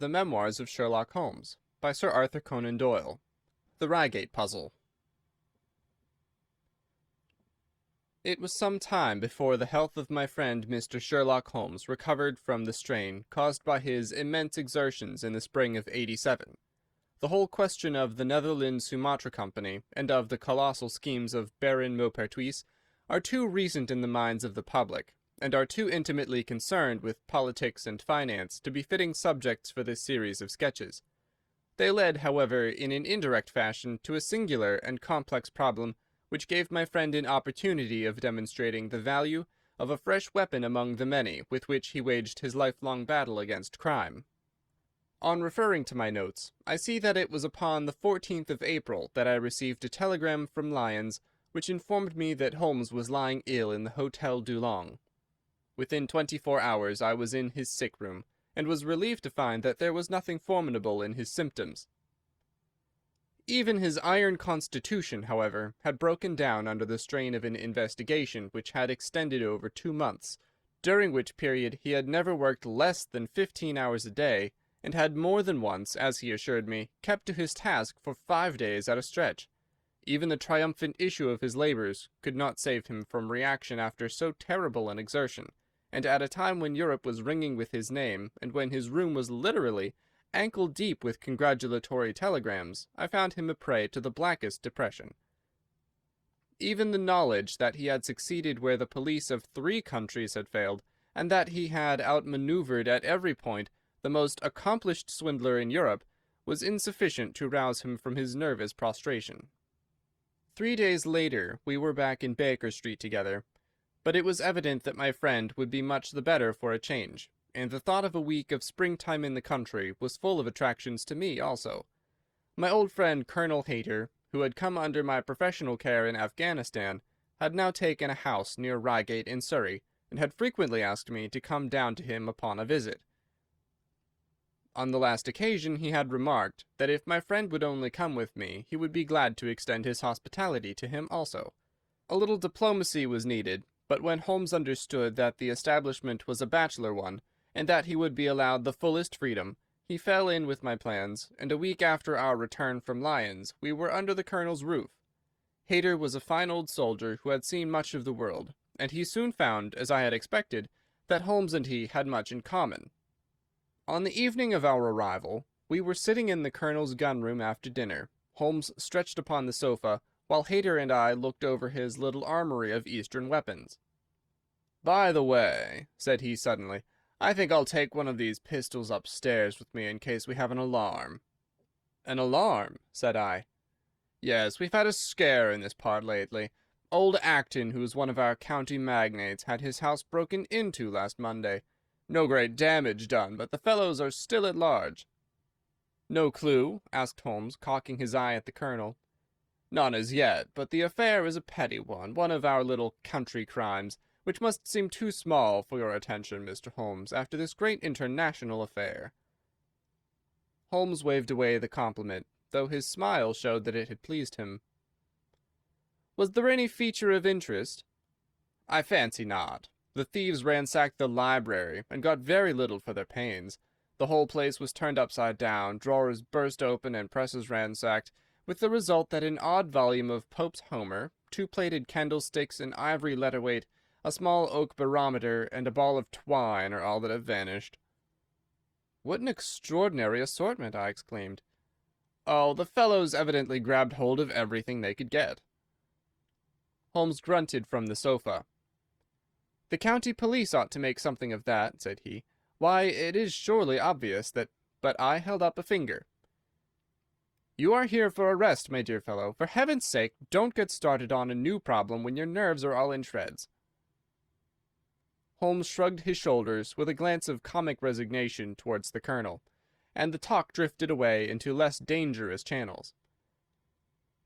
The Memoirs of Sherlock Holmes, by Sir Arthur Conan Doyle. The Reigate Puzzle. It was some time before the health of my friend Mr. Sherlock Holmes recovered from the strain caused by his immense exertions in the spring of '87. The whole question of the Netherlands Sumatra Company and of the colossal schemes of Baron Maupertuis are too recent in the minds of the public, and are too intimately concerned with politics and finance to be fitting subjects for this series of sketches. They led, however, in an indirect fashion to a singular and complex problem which gave my friend an opportunity of demonstrating the value of a fresh weapon among the many with which he waged his lifelong battle against crime. On referring to my notes, I see that it was upon the 14th of April that I received a telegram from Lyons which informed me that Holmes was lying ill in the Hotel Dulong. Within 24 hours I was in his sick room, and was relieved to find that there was nothing formidable in his symptoms. Even his iron constitution, however, had broken down under the strain of an investigation which had extended over 2 months, during which period he had never worked less than 15 hours a day, and had more than once, as he assured me, kept to his task for 5 days at a stretch. Even the triumphant issue of his labours could not save him from reaction after so terrible an exertion, and at a time when Europe was ringing with his name, and when his room was literally ankle-deep with congratulatory telegrams, I found him a prey to the blackest depression. Even the knowledge that he had succeeded where the police of 3 countries had failed, and that he had outmanoeuvred at every point the most accomplished swindler in Europe, was insufficient to rouse him from his nervous prostration. 3 days later we were back in Baker Street together, but it was evident that my friend would be much the better for a change, and the thought of a week of springtime in the country was full of attractions to me also. My old friend Colonel Hayter, who had come under my professional care in Afghanistan, had now taken a house near Reigate in Surrey, and had frequently asked me to come down to him upon a visit. On the last occasion he had remarked that if my friend would only come with me, he would be glad to extend his hospitality to him also. A little diplomacy was needed, but when Holmes understood that the establishment was a bachelor one, and that he would be allowed the fullest freedom, he fell in with my plans, and a week after our return from Lyons we were under the Colonel's roof. Hayter was a fine old soldier who had seen much of the world, and he soon found, as I had expected, that Holmes and he had much in common. On the evening of our arrival, we were sitting in the Colonel's gun-room after dinner, Holmes stretched upon the sofa, while Hayter and I looked over his little armory of Eastern weapons. "By the way," said he suddenly, "I think I'll take one of these pistols upstairs with me in case we have an alarm." "An alarm?" said I. "Yes, we've had a scare in this part lately. Old Acton, who's one of our county magnates, had his house broken into last Monday. No great damage done, but the fellows are still at large." "No clue?" asked Holmes, cocking his eye at the Colonel. "None as yet, but the affair is a petty one of our little country crimes, which must seem too small for your attention, Mr. Holmes, after this great international affair." Holmes waved away the compliment, though his smile showed that it had pleased him. "Was there any feature of interest?" "I fancy not. The thieves ransacked the library, and got very little for their pains. The whole place was turned upside down, drawers burst open, and presses ransacked, with the result that an odd volume of Pope's Homer, 2 plated candlesticks, an ivory letter-weight, a small oak barometer, and a ball of twine are all that have vanished." "What an extraordinary assortment!" I exclaimed. "Oh, the fellows evidently grabbed hold of everything they could get." Holmes grunted from the sofa. "The county police ought to make something of that," said he. "Why, it is surely obvious that—" But I held up a finger. "You are here for a rest, my dear fellow. For heaven's sake, don't get started on a new problem when your nerves are all in shreds." Holmes shrugged his shoulders with a glance of comic resignation towards the Colonel, and the talk drifted away into less dangerous channels.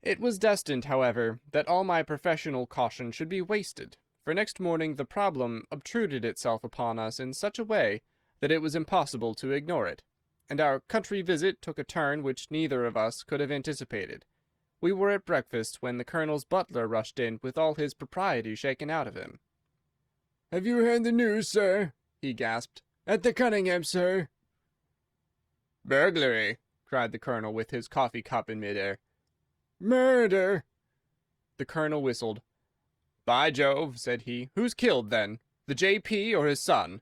It was destined, however, that all my professional caution should be wasted, for next morning the problem obtruded itself upon us in such a way that it was impossible to ignore it, and our country visit took a turn which neither of us could have anticipated. We were at breakfast when the Colonel's butler rushed in with all his propriety shaken out of him. "Have you heard the news, sir?" he gasped. "At the Cunningham, sir." "Burglary!" cried the colonel with his coffee cup in midair. "Murder!" The colonel whistled. "By Jove," said he. "Who's killed, then? The J.P. or his son?"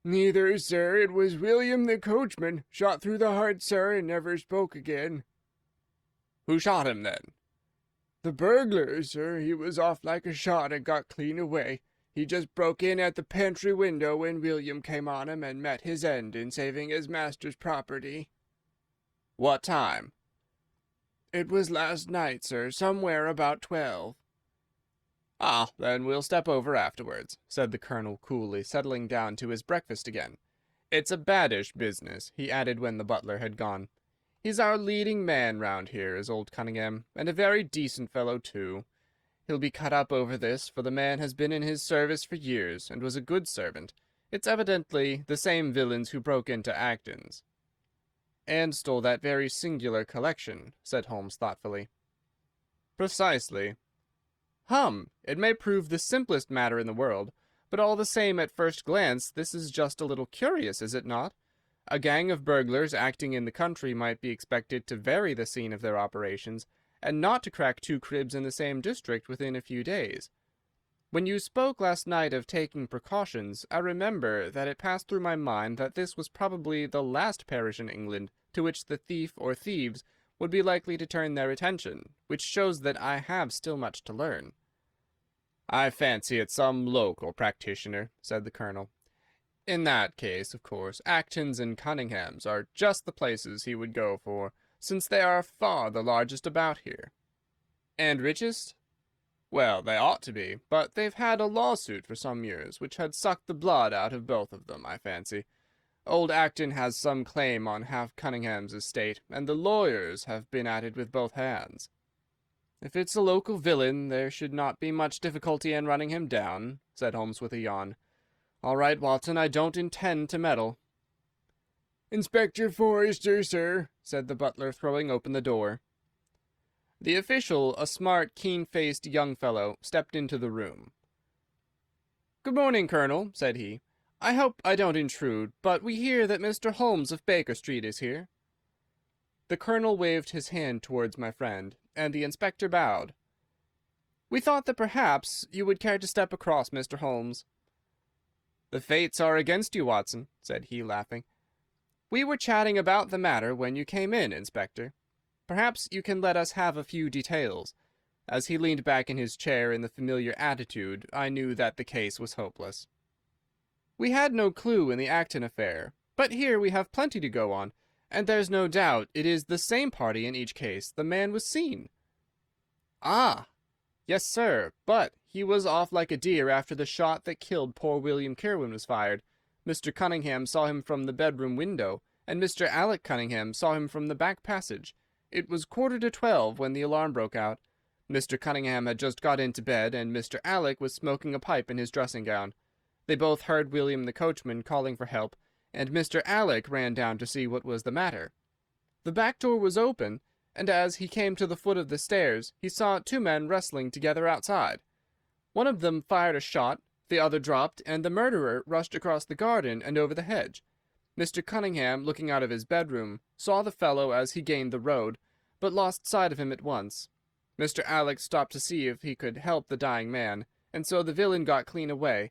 "Neither, sir. It was William the coachman. Shot through the heart, sir, and never spoke again." "Who shot him, then?" "The burglar, sir. He was off like a shot and got clean away. He just broke in at the pantry window when William came on him and met his end in saving his master's property." "What time?" "It was last night, sir, somewhere about 12." "Ah, then we'll step over afterwards," said the colonel coolly, settling down to his breakfast again. "It's a baddish business," he added when the butler had gone. "He's our leading man round here, is old Cunningham, and a very decent fellow, too. He'll be cut up over this, for the man has been in his service for years, and was a good servant. It's evidently the same villains who broke into Acton's." "And stole that very singular collection," said Holmes thoughtfully. "Precisely. It may prove the simplest matter in the world, but all the same at first glance this is just a little curious, is it not? A gang of burglars acting in the country might be expected to vary the scene of their operations, and not to crack 2 cribs in the same district within a few days. When you spoke last night of taking precautions, I remember that it passed through my mind that this was probably the last parish in England to which the thief or thieves would be likely to turn their attention, which shows that I have still much to learn." "I fancy it's some local practitioner," said the colonel. "In that case, of course, Acton's and Cunningham's are just the places he would go for, since they are far the largest about here." "And richest?" "Well, they ought to be, but they've had a lawsuit for some years, which had sucked the blood out of both of them, I fancy. Old Acton has some claim on half Cunningham's estate, and the lawyers have been at it with both hands." "If it's a local villain, there should not be much difficulty in running him down," said Holmes with a yawn. "All right, Watson, I don't intend to meddle." "Inspector Forrester, sir," said the butler, throwing open the door. The official, a smart, keen-faced young fellow, stepped into the room. "Good morning, Colonel," said he. "I hope I don't intrude, but we hear that Mr. Holmes of Baker Street is here." The colonel waved his hand towards my friend, and the inspector bowed. "We thought that perhaps you would care to step across, Mr. Holmes." "The fates are against you, Watson," said he, laughing. "We were chatting about the matter when you came in, Inspector. Perhaps you can let us have a few details." As he leaned back in his chair in the familiar attitude, I knew that the case was hopeless. "We had no clue in the Acton affair, but here we have plenty to go on, and there's no doubt it is the same party in each case. The man was seen." "Ah!" "Yes, sir, but he was off like a deer after the shot that killed poor William Kirwan was fired. Mr. Cunningham saw him from the bedroom window, and Mr. Alec Cunningham saw him from the back passage. It was 11:45 when the alarm broke out. Mr. Cunningham had just got into bed, and Mr. Alec was smoking a pipe in his dressing-gown. They both heard William the coachman calling for help, and Mr. Alec ran down to see what was the matter. The back door was open, and as he came to the foot of the stairs, he saw 2 men wrestling together outside. One of them fired a shot, the other dropped, and the murderer rushed across the garden and over the hedge. Mr. Cunningham, looking out of his bedroom, saw the fellow as he gained the road, but lost sight of him at once. Mr. Alec stopped to see if he could help the dying man, and so the villain got clean away.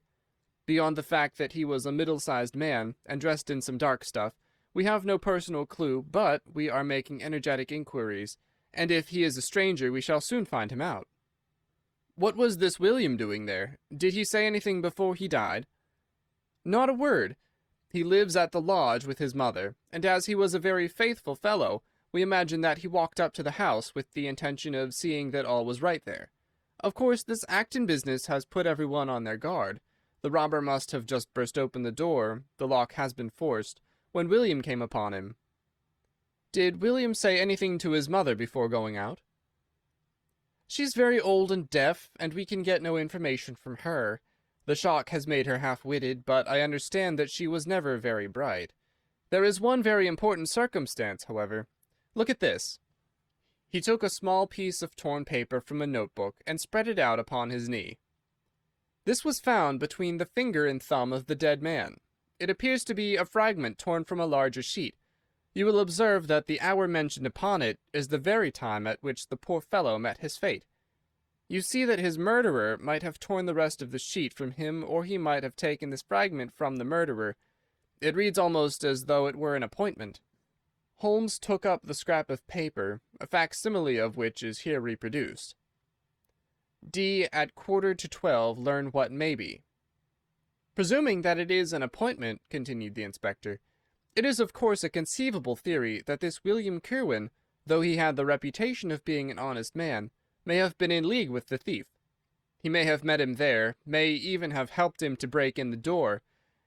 Beyond the fact that he was a middle-sized man, and dressed in some dark stuff, we have no personal clue, but we are making energetic inquiries, and if he is a stranger we shall soon find him out." "What was this William doing there? Did he say anything before he died?" "Not a word. He lives at the lodge with his mother, and as he was a very faithful fellow, we imagine that he walked up to the house with the intention of seeing that all was right there. Of course, this Acton business has put everyone on their guard. The robber must have just burst open the door, the lock has been forced, when William came upon him." "Did William say anything to his mother before going out?" "She's very old and deaf, and we can get no information from her. The shock has made her half-witted, but I understand that she was never very bright. There is one very important circumstance, however. Look at this." He took a small piece of torn paper from a notebook and spread it out upon his knee. "This was found between the finger and thumb of the dead man. It appears to be a fragment torn from a larger sheet, you will observe that the hour mentioned upon it is the very time at which the poor fellow met his fate. You see that his murderer might have torn the rest of the sheet from him, or he might have taken this fragment from the murderer. It reads almost as though it were an appointment." Holmes took up the scrap of paper, a facsimile of which is here reproduced. "D. at 11:45 learn what may be." "Presuming that it is an appointment," continued the inspector, "it is of course a conceivable theory that this William Kirwan, though he had the reputation of being an honest man, may have been in league with the thief. He may have met him there, may even have helped him to break in the door,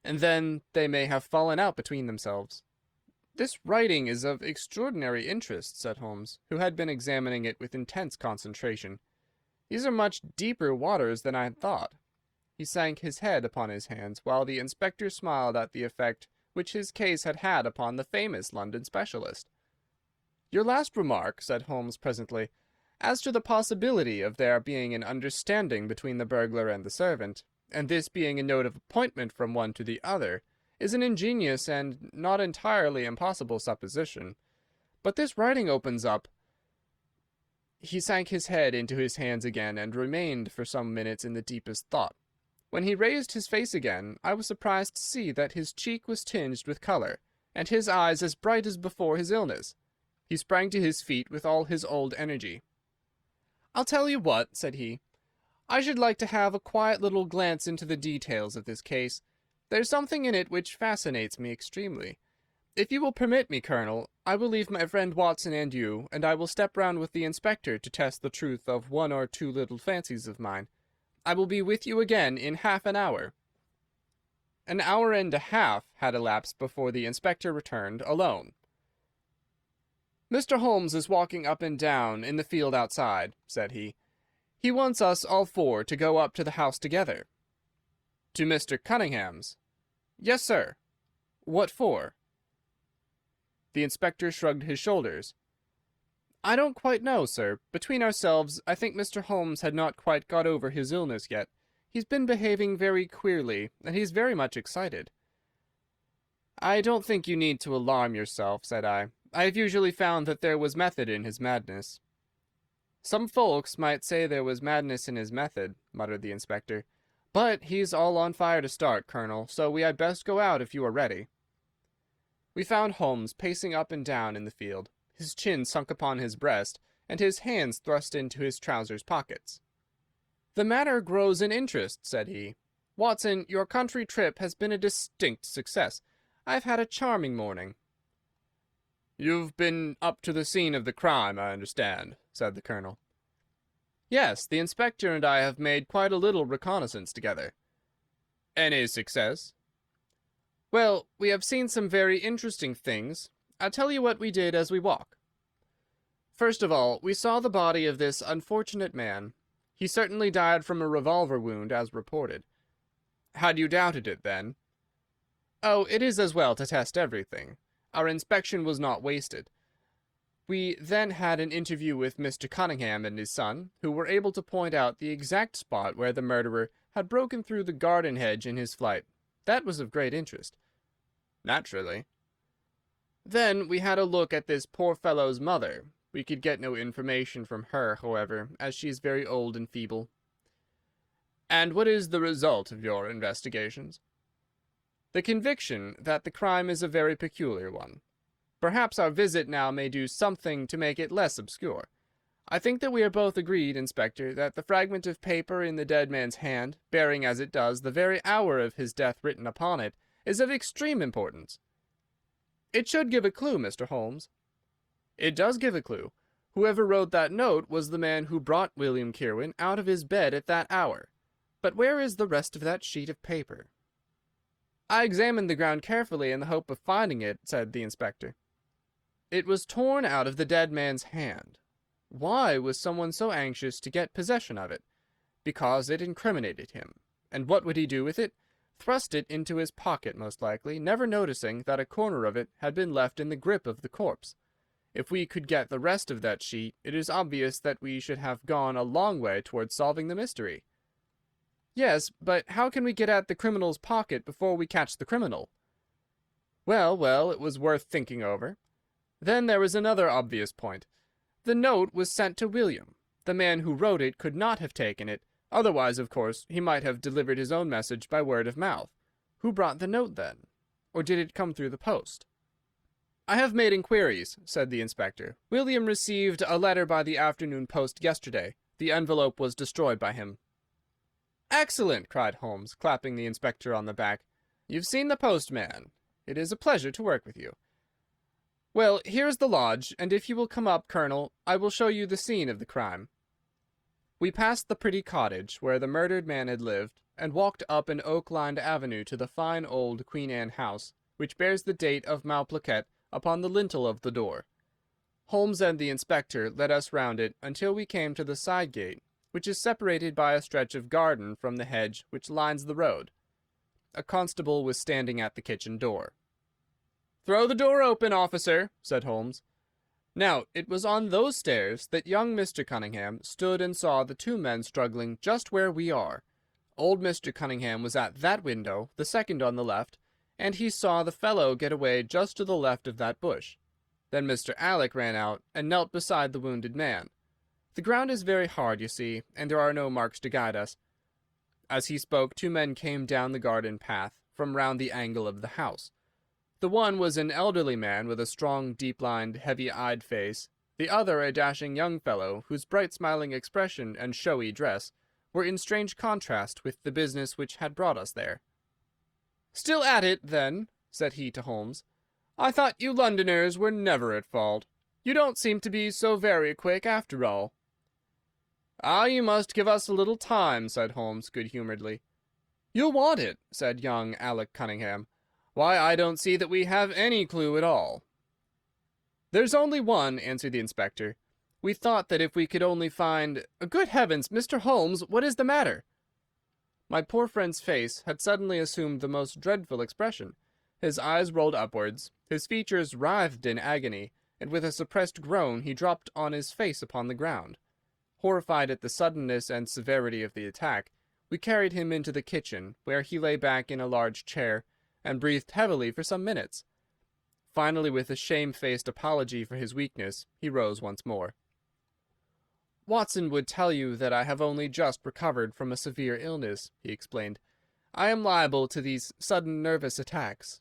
and then they may have fallen out between themselves." "This writing is of extraordinary interest," said Holmes, who had been examining it with intense concentration. "These are much deeper waters than I had thought." He sank his head upon his hands, while the inspector smiled at the effect which his case had had upon the famous London specialist. "Your last remark," said Holmes presently, "as to the possibility of there being an understanding between the burglar and the servant, and this being a note of appointment from one to the other, is an ingenious and not entirely impossible supposition. But this writing opens up—" He sank his head into his hands again, and remained for some minutes in the deepest thought. When he raised his face again, I was surprised to see that his cheek was tinged with color, and his eyes as bright as before his illness. He sprang to his feet with all his old energy. "I'll tell you what," said he. "I should like to have a quiet little glance into the details of this case. There's something in it which fascinates me extremely. If you will permit me, Colonel, I will leave my friend Watson and you, and I will step round with the inspector to test the truth of one or two little fancies of mine. I will be with you again in half an hour." An hour and a half had elapsed before the inspector returned, alone. "Mr. Holmes is walking up and down in the field outside," said he. "He wants us all four to go up to the house together." "To Mr. Cunningham's?" "Yes, sir." "What for?" The inspector shrugged his shoulders. "I don't quite know, sir. Between ourselves, I think Mr. Holmes had not quite got over his illness yet. He's been behaving very queerly, and he's very much excited." "I don't think you need to alarm yourself," said I. "I have usually found that there was method in his madness." "Some folks might say there was madness in his method," muttered the inspector. "But he's all on fire to start, Colonel, so we had best go out if you are ready." We found Holmes pacing up and down in the field, his chin sunk upon his breast, and his hands thrust into his trousers pockets. "The matter grows in interest," said he. "Watson, your country trip has been a distinct success. I've had a charming morning." "You've been up to the scene of the crime, I understand," said the Colonel. "Yes, the inspector and I have made quite a little reconnaissance together." "Any success?" "Well, we have seen some very interesting things. I'll tell you what we did as we walk. First of all, we saw the body of this unfortunate man. He certainly died from a revolver wound, as reported." "Had you doubted it, then?" "Oh, it is as well to test everything. Our inspection was not wasted. We then had an interview with Mr. Cunningham and his son, who were able to point out the exact spot where the murderer had broken through the garden hedge in his flight. That was of great interest." "Naturally." "Then we had a look at this poor fellow's mother. We could get no information from her, however, as she is very old and feeble." "And what is the result of your investigations?" "The conviction that the crime is a very peculiar one. Perhaps our visit now may do something to make it less obscure. I think that we are both agreed, Inspector, that the fragment of paper in the dead man's hand, bearing as it does the very hour of his death written upon it, is of extreme importance." "It should give a clue, Mr. Holmes." "It does give a clue. Whoever wrote that note was the man who brought William Kirwan out of his bed at that hour. But where is the rest of that sheet of paper?" "I examined the ground carefully in the hope of finding it," said the inspector. "It was torn out of the dead man's hand. Why was someone so anxious to get possession of it? Because it incriminated him. And what would he do with it? Thrust it into his pocket, most likely, never noticing that a corner of it had been left in the grip of the corpse. If we could get the rest of that sheet, it is obvious that we should have gone a long way towards solving the mystery." "Yes, but how can we get at the criminal's pocket before we catch the criminal?" Well, it was worth thinking over. Then there was another obvious point. The note was sent to William. The man who wrote it could not have taken it. Otherwise, of course, he might have delivered his own message by word of mouth. Who brought the note, then? Or did it come through the post? "I have made inquiries," said the inspector. "William received a letter by the afternoon post yesterday. The envelope was destroyed by him." "Excellent!" cried Holmes, clapping the inspector on the back. "You've seen the postman. It is a pleasure to work with you. Well, here is the lodge, and if you will come up, Colonel, I will show you the scene of the crime." We passed the pretty cottage where the murdered man had lived, and walked up an oak-lined avenue to the fine old Queen Anne house, which bears the date of Malplaquet upon the lintel of the door. Holmes and the inspector led us round it until we came to the side gate, which is separated by a stretch of garden from the hedge which lines the road. A constable was standing at the kitchen door. "Throw the door open, officer," said Holmes. Now, it was on those stairs that young Mr. Cunningham stood and saw the two men struggling just where we are. Old Mr. Cunningham was at that window, the second on the left, and he saw the fellow get away just to the left of that bush. Then Mr. Alec ran out and knelt beside the wounded man. The ground is very hard, you see, and there are no marks to guide us. As he spoke, two men came down the garden path from round the angle of the house. The one was an elderly man with a strong, deep-lined, heavy-eyed face, the other a dashing young fellow whose bright smiling expression and showy dress were in strange contrast with the business which had brought us there. "Still at it, then?" said he to Holmes. "I thought you Londoners were never at fault. You don't seem to be so very quick, after all." "Ah, you must give us a little time," said Holmes good-humouredly. "You'll want it," said young Alec Cunningham. "Why, I don't see that we have any clue at all." "There's only one," answered the inspector. "We thought that if we could only find— Good heavens, Mr. Holmes, what is the matter?" My poor friend's face had suddenly assumed the most dreadful expression. His eyes rolled upwards, his features writhed in agony, and with a suppressed groan he dropped on his face upon the ground. Horrified at the suddenness and severity of the attack, we carried him into the kitchen, where he lay back in a large chair, and breathed heavily for some minutes. Finally, with a shamefaced apology for his weakness, he rose once more. "Watson would tell you that I have only just recovered from a severe illness," he explained. "I am liable to these sudden nervous attacks."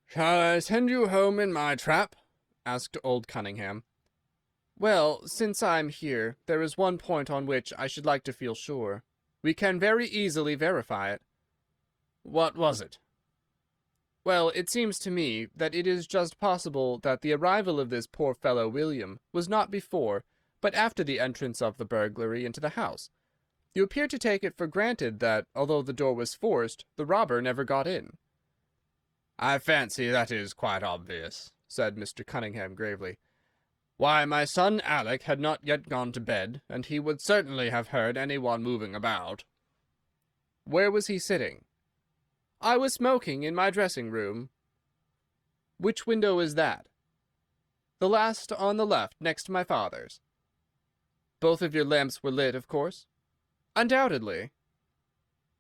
"Shall I send you home in my trap?" asked old Cunningham. "Well, since I am here, there is one point on which I should like to feel sure. We can very easily verify it." "What was it?" "Well, it seems to me that it is just possible that the arrival of this poor fellow William was not before, but after the entrance of the burglary into the house. You appear to take it for granted that, although the door was forced, the robber never got in." "I fancy that is quite obvious," said Mr. Cunningham gravely. "Why, my son Alec had not yet gone to bed, and he would certainly have heard anyone moving about." "Where was he sitting?" "I was smoking in my dressing-room." "Which window is that?" "The last on the left, next to my father's." "Both of your lamps were lit, of course?" "Undoubtedly."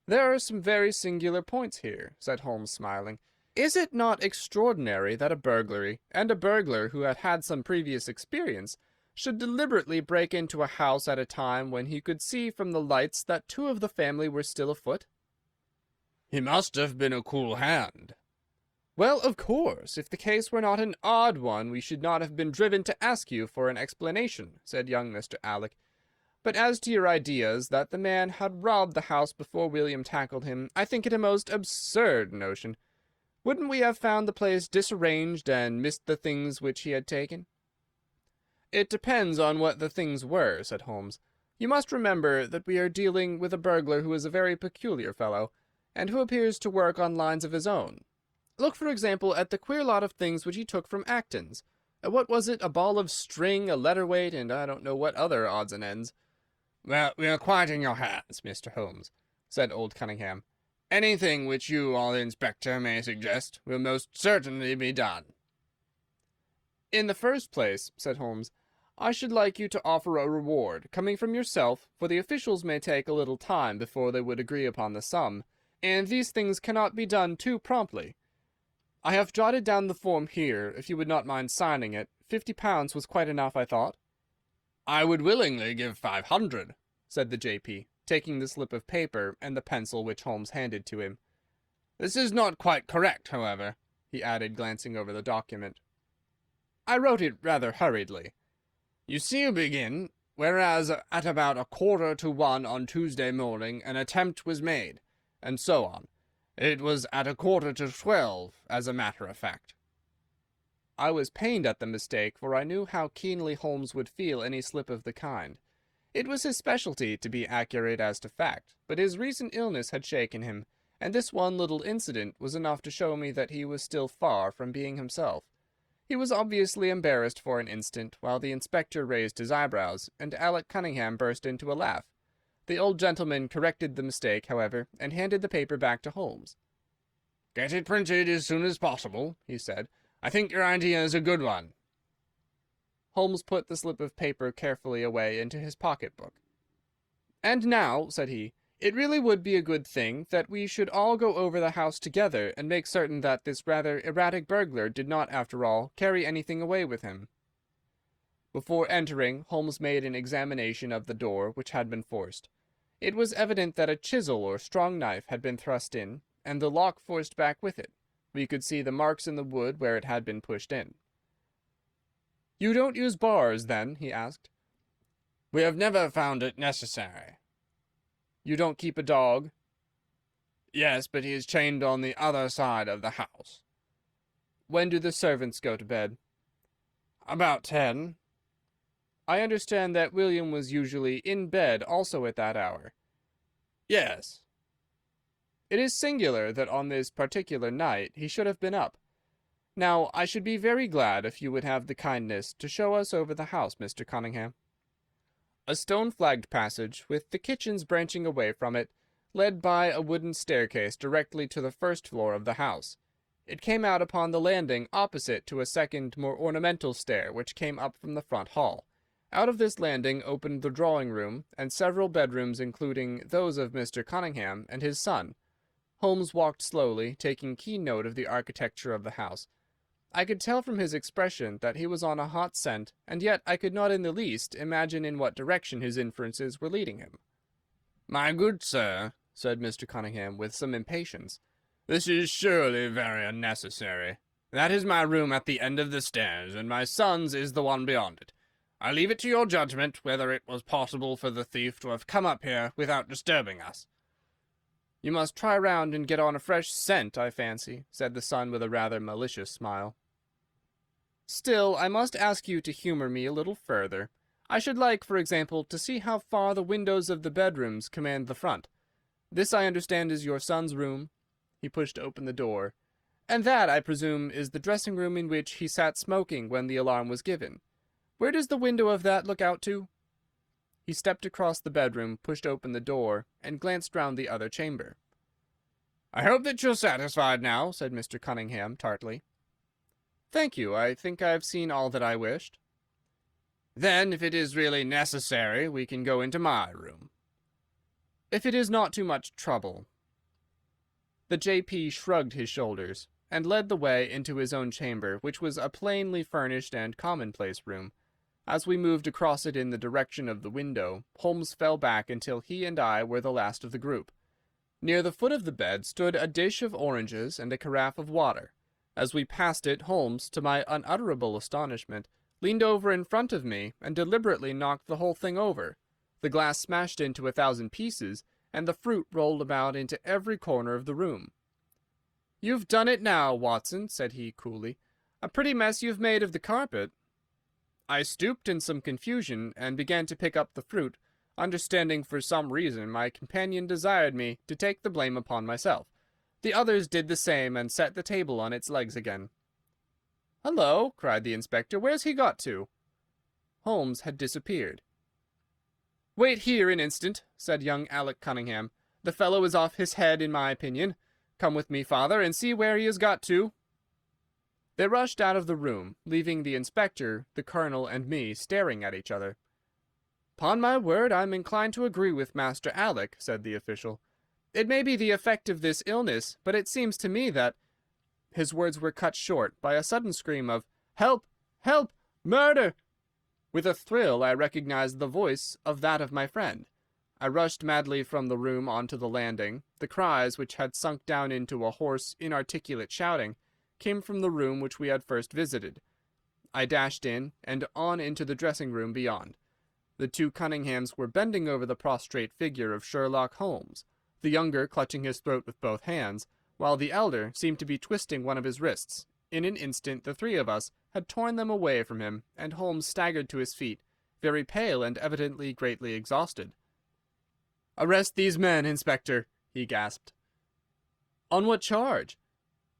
"There are some very singular points here," said Holmes, smiling. "Is it not extraordinary that a burglary, and a burglar who had had some previous experience, should deliberately break into a house at a time when he could see from the lights that two of the family were still afoot?" "He must have been a cool hand." "Well, of course, if the case were not an odd one, we should not have been driven to ask you for an explanation," said young Mr. Alec. "But as to your ideas that the man had robbed the house before William tackled him, I think it a most absurd notion. Wouldn't we have found the place disarranged and missed the things which he had taken?" "It depends on what the things were," said Holmes. "You must remember that we are dealing with a burglar who is a very peculiar fellow, and who appears to work on lines of his own. Look, for example, at the queer lot of things which he took from Acton's. What was it? A ball of string, a letter weight, and I don't know what other odds and ends." "Well, we are quite in your hands, Mr. Holmes," said old Cunningham. "Anything which you or the inspector may suggest will most certainly be done." "In the first place," said Holmes, "I should like you to offer a reward, coming from yourself, for the officials may take a little time before they would agree upon the sum, and these things cannot be done too promptly." "I have jotted down the form here, if you would not mind signing it. £50 was quite enough, I thought." "I would willingly give 500, said the J.P., taking the slip of paper and the pencil which Holmes handed to him. "This is not quite correct, however," he added, glancing over the document. "I wrote it rather hurriedly. You see, you begin, 'Whereas at about 1:45 on Tuesday morning an attempt was made,' and so on. It was at 1:45, as a matter of fact." I was pained at the mistake, for I knew how keenly Holmes would feel any slip of the kind. It was his specialty to be accurate as to fact, but his recent illness had shaken him, and this one little incident was enough to show me that he was still far from being himself. He was obviously embarrassed for an instant, while the inspector raised his eyebrows, and Alec Cunningham burst into a laugh. The old gentleman corrected the mistake, however, and handed the paper back to Holmes. "Get it printed as soon as possible," he said. "I think your idea is a good one." Holmes put the slip of paper carefully away into his pocket-book. "And now," said he, "it really would be a good thing that we should all go over the house together and make certain that this rather erratic burglar did not, after all, carry anything away with him." Before entering, Holmes made an examination of the door, which had been forced. It was evident that a chisel or strong knife had been thrust in, and the lock forced back with it. We could see the marks in the wood where it had been pushed in. "You don't use bars, then?" he asked. "We have never found it necessary." "You don't keep a dog?" "Yes, but he is chained on the other side of the house." "When do the servants go to bed?" "About 10. "I understand that William was usually in bed also at that hour." "Yes." "It is singular that on this particular night he should have been up. Now, I should be very glad if you would have the kindness to show us over the house, Mr. Cunningham." A stone-flagged passage, with the kitchens branching away from it, led by a wooden staircase directly to the first floor of the house. It came out upon the landing opposite to a second, more ornamental stair which came up from the front hall. Out of this landing opened the drawing-room, and several bedrooms, including those of Mr. Cunningham and his son. Holmes walked slowly, taking keen note of the architecture of the house. I could tell from his expression that he was on a hot scent, and yet I could not in the least imagine in what direction his inferences were leading him. "My good sir," said Mr. Cunningham, with some impatience, "this is surely very unnecessary. That is my room at the end of the stairs, and my son's is the one beyond it. I leave it to your judgment whether it was possible for the thief to have come up here without disturbing us." "You must try round and get on a fresh scent, I fancy," said the son with a rather malicious smile. "Still, I must ask you to humour me a little further. I should like, for example, to see how far the windows of the bedrooms command the front. This, I understand, is your son's room." He pushed open the door. "And that, I presume, is the dressing-room in which he sat smoking when the alarm was given. Where does the window of that look out to?" He stepped across the bedroom, pushed open the door, and glanced round the other chamber. "I hope that you're satisfied now," said Mr. Cunningham, tartly. "Thank you. I think I have seen all that I wished." "Then, if it is really necessary, we can go into my room." "If it is not too much trouble." The J.P. shrugged his shoulders, and led the way into his own chamber, which was a plainly furnished and commonplace room. As we moved across it in the direction of the window, Holmes fell back until he and I were the last of the group. Near the foot of the bed stood a dish of oranges and a carafe of water. As we passed it, Holmes, to my unutterable astonishment, leaned over in front of me and deliberately knocked the whole thing over. The glass smashed into 1,000 pieces, and the fruit rolled about into every corner of the room. "You've done it now, Watson," said he coolly. "A pretty mess you've made of the carpet." I stooped in some confusion and began to pick up the fruit, understanding for some reason my companion desired me to take the blame upon myself. The others did the same and set the table on its legs again. "Hullo!" cried the inspector. "Where's he got to?" Holmes had disappeared. "Wait here an instant," said young Alec Cunningham. "The fellow is off his head, in my opinion. Come with me, father, and see where he has got to." They rushed out of the room, leaving the inspector, the colonel, and me staring at each other. "'Pon my word, I'm inclined to agree with Master Alec," said the official. "It may be the effect of this illness, but it seems to me that—" his words were cut short by a sudden scream of, "Help! Help! Murder!" With a thrill I recognized the voice of that of my friend. I rushed madly from the room onto the landing. The cries, which had sunk down into a hoarse, inarticulate shouting, came from the room which we had first visited. I dashed in, and on into the dressing-room beyond. The two Cunninghams were bending over the prostrate figure of Sherlock Holmes, the younger clutching his throat with both hands, while the elder seemed to be twisting one of his wrists. In an instant the three of us had torn them away from him, and Holmes staggered to his feet, very pale and evidently greatly exhausted. "Arrest these men, Inspector," he gasped. "On what charge?"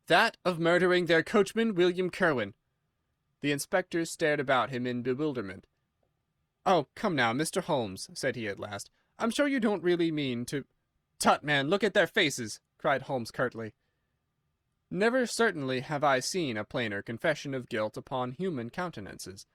"That of murdering their coachman, William Kirwan." The inspector stared about him in bewilderment. "Oh, come now, Mr. Holmes," said he at last. "I'm sure you don't really mean to—" "Tut, man, look at their faces!" cried Holmes curtly. Never certainly have I seen a plainer confession of guilt upon human countenances.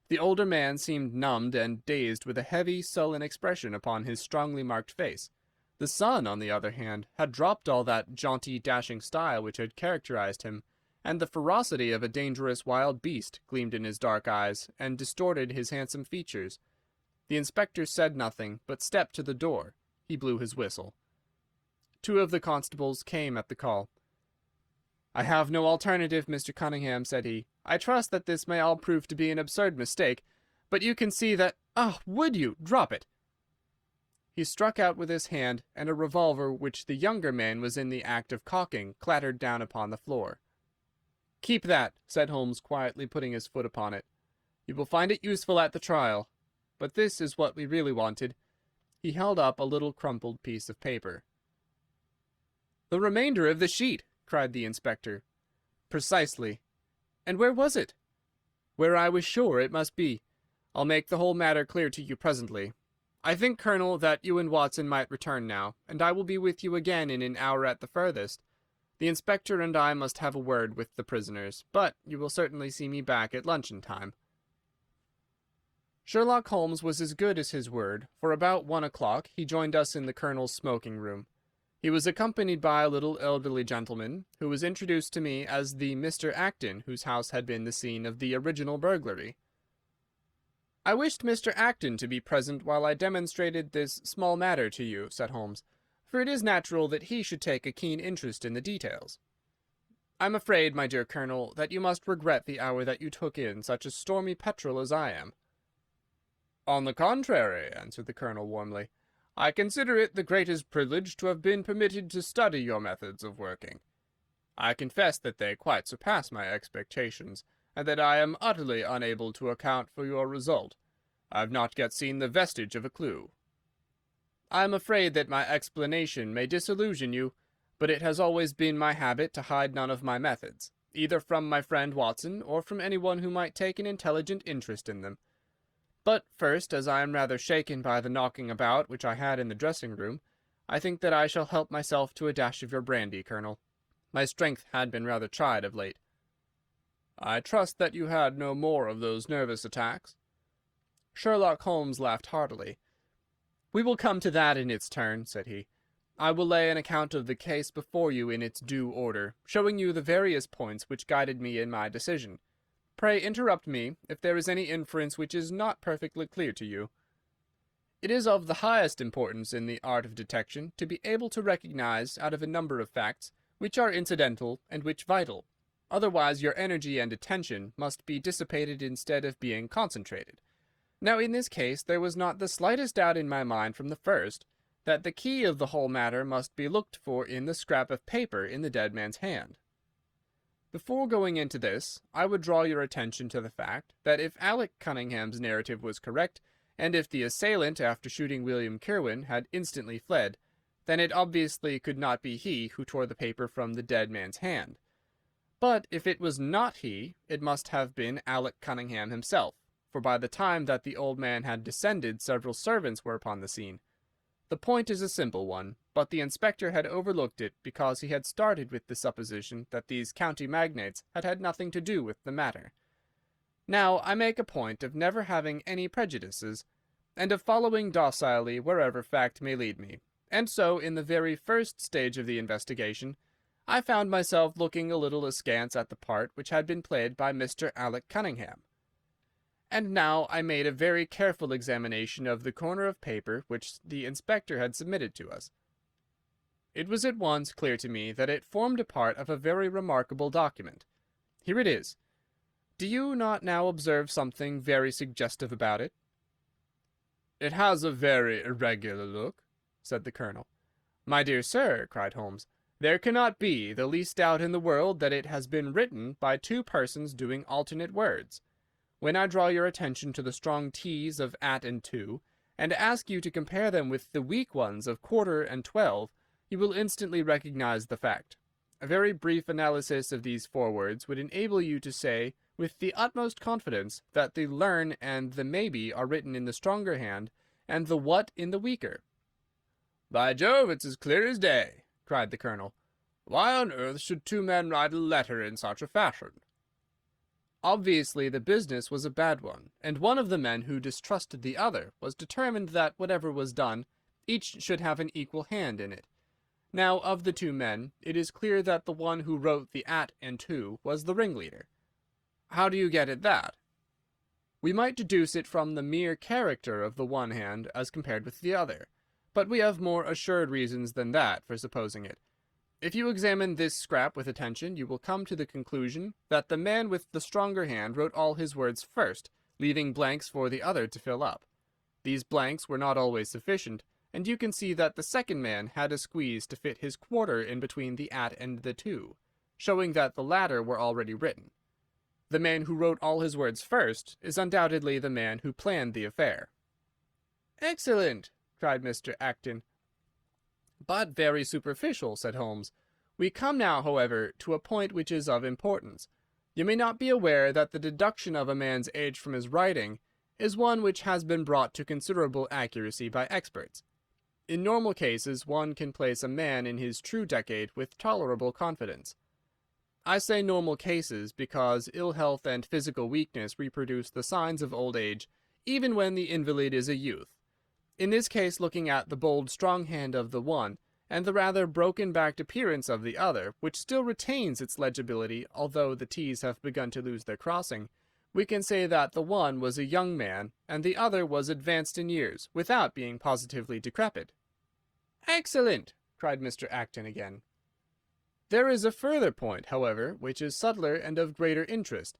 The older man seemed numbed and dazed, with a heavy, sullen expression upon his strongly marked face. The son, on the other hand, had dropped all that jaunty, dashing style which had characterized him, and the ferocity of a dangerous wild beast gleamed in his dark eyes and distorted his handsome features. The inspector said nothing, but stepped to the door. He blew his whistle. Two of the constables came at the call. "I have no alternative, Mr. Cunningham," said he. "I trust that this may all prove to be an absurd mistake, but you can see that— would you? Drop it!" He struck out with his hand, and a revolver which the younger man was in the act of cocking clattered down upon the floor. "Keep that," said Holmes, quietly putting his foot upon it. "You will find it useful at the trial. But this is what we really wanted." He held up a little crumpled piece of paper. "The remainder of the sheet!" cried the inspector. "Precisely. And where was it?" "Where I was sure it must be. I'll make the whole matter clear to you presently. I think, Colonel, that you and Watson might return now, and I will be with you again in an hour at the furthest. The inspector and I must have a word with the prisoners, but you will certainly see me back at luncheon time." Sherlock Holmes was as good as his word, for about 1 o'clock he joined us in the Colonel's smoking-room. He was accompanied by a little elderly gentleman, who was introduced to me as the Mr. Acton whose house had been the scene of the original burglary. "I wished Mr. Acton to be present while I demonstrated this small matter to you," said Holmes, "for it is natural that he should take a keen interest in the details. I'm afraid, my dear Colonel, that you must regret the hour that you took in such a stormy petrel as I am." "On the contrary," answered the Colonel warmly, "I consider it the greatest privilege to have been permitted to study your methods of working. I confess that they quite surpass my expectations, and that I am utterly unable to account for your result. I have not yet seen the vestige of a clue. I am afraid that my explanation may disillusion you, but it has always been my habit to hide none of my methods, either from my friend Watson or from anyone who might take an intelligent interest in them. But first, as I am rather shaken by the knocking about which I had in the dressing-room, I think that I shall help myself to a dash of your brandy, Colonel. My strength had been rather tried of late." "I trust that you had no more of those nervous attacks?" Sherlock Holmes laughed heartily. "We will come to that in its turn," said he. "I will lay an account of the case before you in its due order, showing you the various points which guided me in my decision. Pray interrupt me if there is any inference which is not perfectly clear to you. It is of the highest importance in the art of detection to be able to recognize out of a number of facts which are incidental and which vital. Otherwise your energy and attention must be dissipated instead of being concentrated. Now in this case there was not the slightest doubt in my mind from the first that the key of the whole matter must be looked for in the scrap of paper in the dead man's hand. Before going into this, I would draw your attention to the fact that if Alec Cunningham's narrative was correct, and if the assailant, after shooting William Kirwan, had instantly fled, then it obviously could not be he who tore the paper from the dead man's hand. But if it was not he, it must have been Alec Cunningham himself, for by the time that the old man had descended, several servants were upon the scene. The point is a simple one, but the inspector had overlooked it because he had started with the supposition that these county magnates had had nothing to do with the matter. Now I make a point of never having any prejudices, and of following docilely wherever fact may lead me, and so in the very first stage of the investigation I found myself looking a little askance at the part which had been played by Mr. Alec Cunningham. And now I made a very careful examination of the corner of paper which the inspector had submitted to us. It was at once clear to me that it formed a part of a very remarkable document. Here it is. Do you not now observe something very suggestive about it? "It has a very irregular look," said the colonel. "My dear sir," cried Holmes, "there cannot be the least doubt in the world that it has been written by two persons doing alternate words. When I draw your attention to the strong T's of at and to, and ask you to compare them with the weak ones of quarter and 12, you will instantly recognize the fact. A very brief analysis of these four words would enable you to say, with the utmost confidence, that the learn and the maybe are written in the stronger hand, and the what in the weaker." "By Jove, it's as clear as day!" cried the colonel. "Why on earth should two men write a letter in such a fashion?" Obviously the business was a bad one, and one of the men who distrusted the other was determined that whatever was done, each should have an equal hand in it. Now, of the two men, it is clear that the one who wrote the at and to was the ringleader. How do you get at that? We might deduce it from the mere character of the one hand as compared with the other, but we have more assured reasons than that for supposing it. If you examine this scrap with attention, you will come to the conclusion that the man with the stronger hand wrote all his words first, leaving blanks for the other to fill up. These blanks were not always sufficient, and you can see that the second man had a squeeze to fit his quarter in between the at and the to, showing that the latter were already written. The man who wrote all his words first is undoubtedly the man who planned the affair. "Excellent!" cried Mr. Acton. "But very superficial," said Holmes. "We come now, however, to a point which is of importance. You may not be aware that the deduction of a man's age from his writing is one which has been brought to considerable accuracy by experts. In normal cases one can place a man in his true decade with tolerable confidence. I say normal cases because ill health and physical weakness reproduce the signs of old age, even when the invalid is a youth. In this case, looking at the bold, strong hand of the one, and the rather broken-backed appearance of the other, which still retains its legibility although the T's have begun to lose their crossing, we can say that the one was a young man, and the other was advanced in years, without being positively decrepit." "Excellent!" cried Mr. Acton again. "There is a further point, however, which is subtler and of greater interest.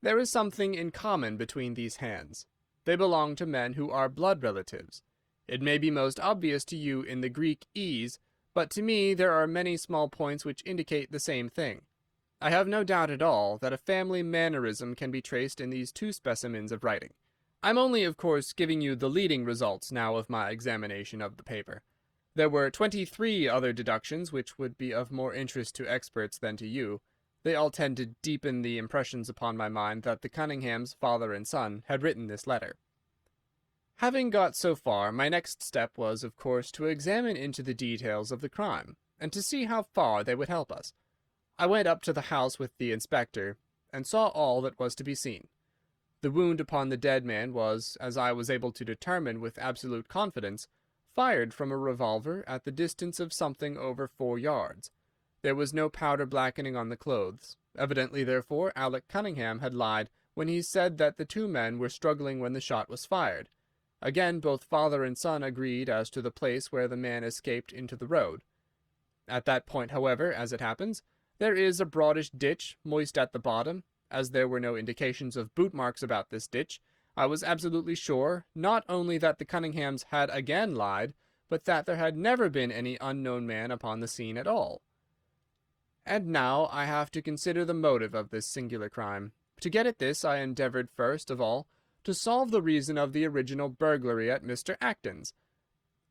There is something in common between these hands. They belong to men who are blood relatives. It may be most obvious to you in the Greek E's, but to me there are many small points which indicate the same thing. I have no doubt at all that a family mannerism can be traced in these two specimens of writing. I'm only, of course, giving you the leading results now of my examination of the paper. There were 23 other deductions which would be of more interest to experts than to you. They all tend to deepen the impressions upon my mind that the Cunninghams, father and son, had written this letter. Having got so far, my next step was, of course, to examine into the details of the crime, and to see how far they would help us. I went up to the house with the inspector, and saw all that was to be seen. The wound upon the dead man was, as I was able to determine with absolute confidence, fired from a revolver at the distance of something over 4 yards. There was no powder blackening on the clothes. Evidently, therefore, Alec Cunningham had lied when he said that the two men were struggling when the shot was fired. Again, both father and son agreed as to the place where the man escaped into the road. At that point, however, as it happens, there is a broadish ditch, moist at the bottom. As there were no indications of boot marks about this ditch, I was absolutely sure, not only that the Cunninghams had again lied, but that there had never been any unknown man upon the scene at all. And now I have to consider the motive of this singular crime. To get at this, I endeavoured first of all to solve the reason of the original burglary at Mr. Acton's.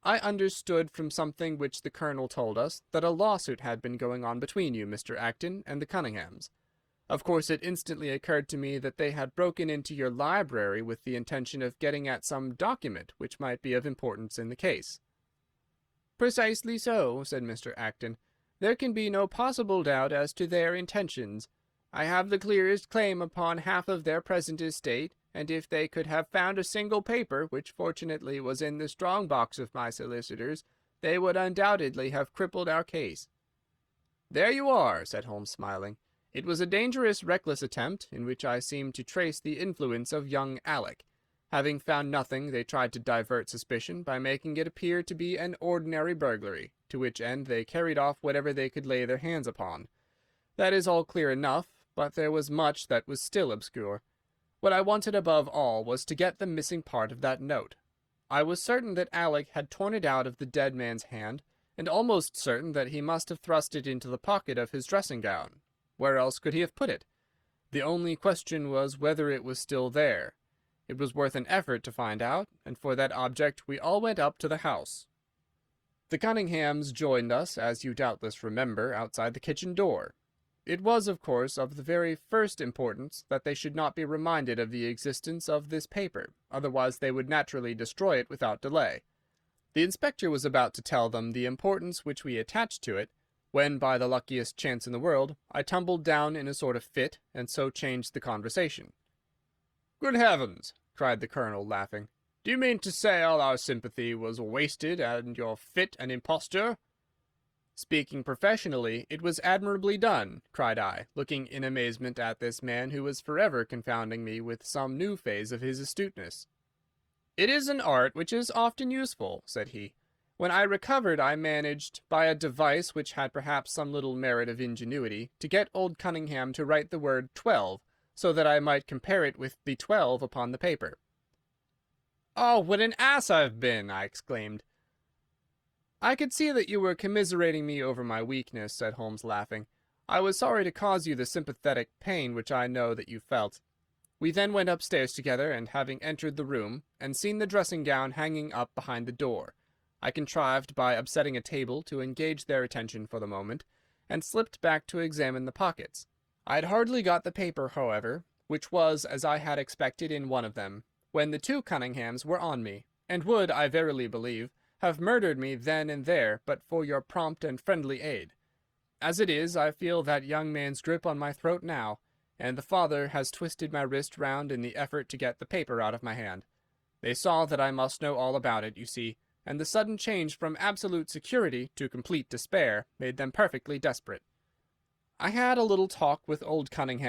I understood from something which the Colonel told us that a lawsuit had been going on between you, Mr. Acton, and the Cunninghams. Of course, it instantly occurred to me that they had broken into your library with the intention of getting at some document which might be of importance in the case. "Precisely so," said Mr. Acton. "There can be no possible doubt as to their intentions. I have the clearest claim upon half of their present estate, and if they could have found a single paper, which fortunately was in the strong box of my solicitors, they would undoubtedly have crippled our case." "There you are," said Holmes, smiling. "It was a dangerous, reckless attempt, in which I seemed to trace the influence of young Alec. Having found nothing, they tried to divert suspicion by making it appear to be an ordinary burglary, to which end they carried off whatever they could lay their hands upon. That is all clear enough, but there was much that was still obscure. What I wanted above all was to get the missing part of that note. I was certain that Alec had torn it out of the dead man's hand, and almost certain that he must have thrust it into the pocket of his dressing gown. Where else could he have put it? The only question was whether it was still there. It was worth an effort to find out, and for that object we all went up to the house. The Cunninghams joined us, as you doubtless remember, outside the kitchen door. It was, of course, of the very first importance that they should not be reminded of the existence of this paper, otherwise they would naturally destroy it without delay. The inspector was about to tell them the importance which we attached to it, when, by the luckiest chance in the world, I tumbled down in a sort of fit, and so changed the conversation. "Good heavens!" cried the colonel, laughing. "Do you mean to say all our sympathy was wasted, and your fit an imposture?" "Speaking professionally, it was admirably done," cried I, looking in amazement at this man who was forever confounding me with some new phase of his astuteness. "It is an art which is often useful," said he. "When I recovered, I managed, by a device which had perhaps some little merit of ingenuity, to get old Cunningham to write the word 12, so that I might compare it with the 12 upon the paper." "Oh, what an ass I've been!" I exclaimed. "I could see that you were commiserating me over my weakness," said Holmes, laughing. "I was sorry to cause you the sympathetic pain which I know that you felt." We then went upstairs together, and having entered the room, and seen the dressing-gown hanging up behind the door, I contrived, by upsetting a table, to engage their attention for the moment, and slipped back to examine the pockets. I had hardly got the paper, however, which was, as I had expected, in one of them, when the two Cunninghams were on me, and would, I verily believe, have murdered me then and there but for your prompt and friendly aid. As it is, I feel that young man's grip on my throat now, and the father has twisted my wrist round in the effort to get the paper out of my hand. They saw that I must know all about it, you see, and the sudden change from absolute security to complete despair made them perfectly desperate. I had a little talk with old Cunningham